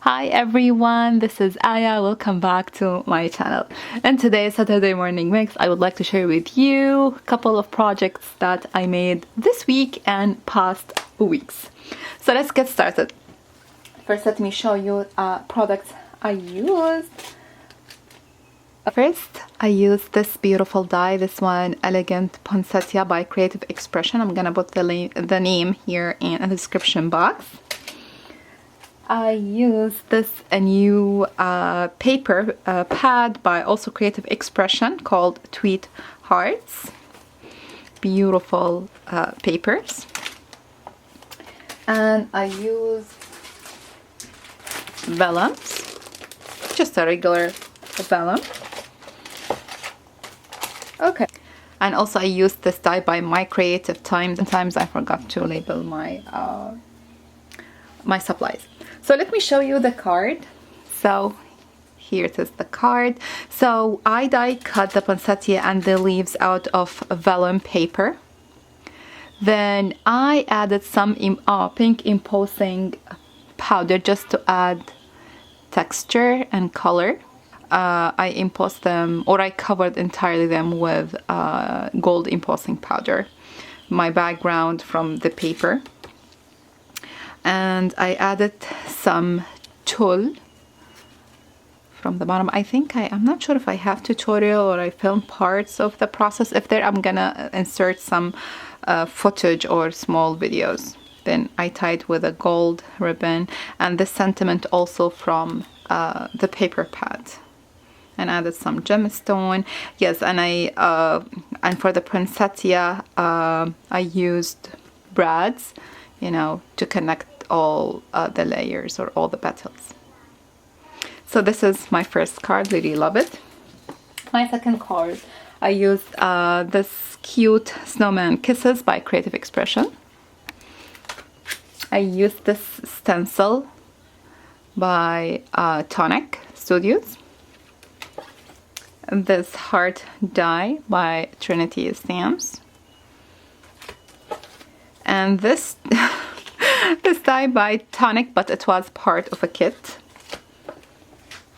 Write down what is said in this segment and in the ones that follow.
Hi everyone, this is Aya. Welcome back to my channel. In today's Saturday morning mix, I would like to share with you a couple of projects that I made this week and past weeks. So let's get started. First, let me show you products I used. First, I used this beautiful die, this one, Elegant Poinsettia by Creative Expression. I'm gonna put the name here in the description box. I used this new paper pad by also Creative Expression called Tweet Hearts. Beautiful papers. And I used vellums, just a regular vellum. Okay. And also I used this die by My Creative Time. Sometimes I forgot to label my my supplies. So let me show you the card. So here it is, the card. So I die cut the poinsettia and the leaves out of vellum paper. Then I added some pink embossing powder just to add texture and color. I embossed them, or I covered entirely them with gold embossing powder, my background from the paper. And I added some tulle from the bottom. I'm not sure if I have tutorial or I filmed parts of the process. If there, I'm gonna insert some footage or small videos. Then I tied with a gold ribbon and the sentiment also from the paper pad. And added some gemstone. Yes, and and for the poinsettia, I used brads, to connect all the layers or all the petals. So this is my first card. Really love it. My second card, I used this cute snowman kisses by Creative Expression. I used this stencil by Tonic Studios. This heart die by Trinity Stamps. And this this die by Tonic, but it was part of a kit.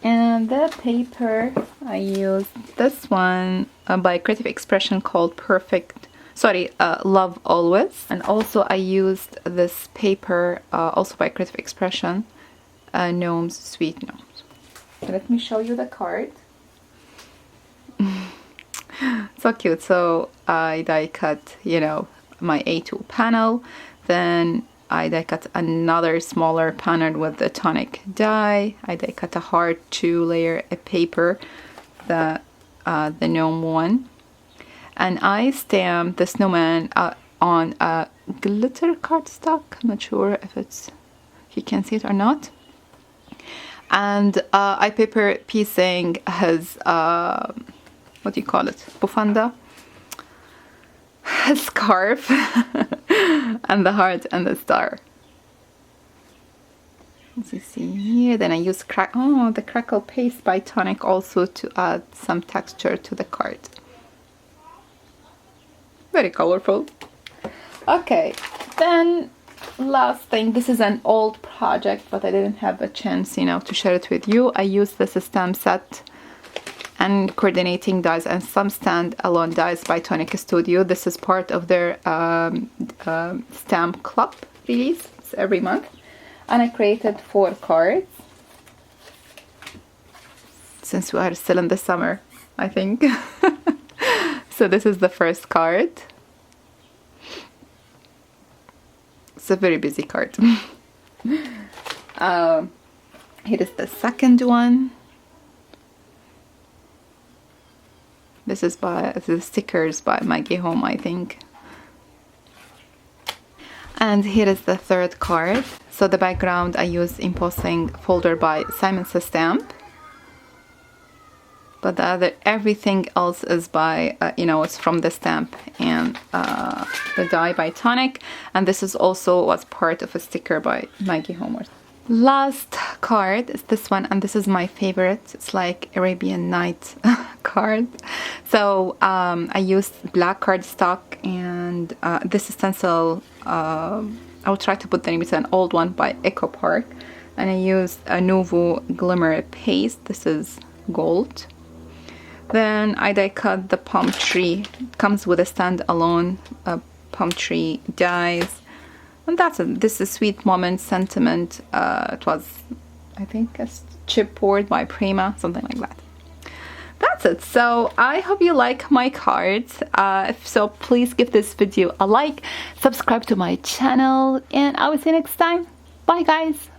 And the paper, I used this one by Creative Expression called Love Always. And also I used this paper also by Creative Expression, Gnomes, Sweet Gnomes. So let me show you the card. So cute. So I die cut, my A2 panel. Then I die cut another smaller panel with the Tonic die. I die cut a hard 2-layer paper, the gnome one. And I stamped the snowman on a glitter cardstock. I'm not sure if you can see it or not. And I paper piecing his what do you call it? Bufanda? Scarf and the heart and the star. As you see here, then I use the crackle paste by Tonic also to add some texture to the card. Very colorful. Okay, then last thing, this is an old project, but I didn't have a chance, to share it with you. I used this stamp set and coordinating dies and some stand-alone dies by Tonic Studio. This is part of their stamp club release. It's every month. And I created 4 cards. Since we are still in the summer, I think. So this is the first card. It's a very busy card. Here is the second one. This is the stickers by Maggie Home, I think. And here is the third card. So the background I used embossing folder by Simon Says Stamp. But everything else is by, it's from the stamp and the die by Tonic. And this is also was part of a sticker by Maggie Home. Last card is this one, and this is my favorite. It's like Arabian Night card. So I used black cardstock and this stencil. I will try to put the name. It's an old one by Echo Park. and I used a Nuvo Glimmer paste. This is gold. Then I die cut the palm tree. It comes with a standalone palm tree dies, and that's it. This is Sweet Moment Sentiment. It was, I think, a chipboard by Prima, something like that. That's it. So I hope you like my cards. If so, please give this video a like, subscribe to my channel, and I will see you next time. Bye guys.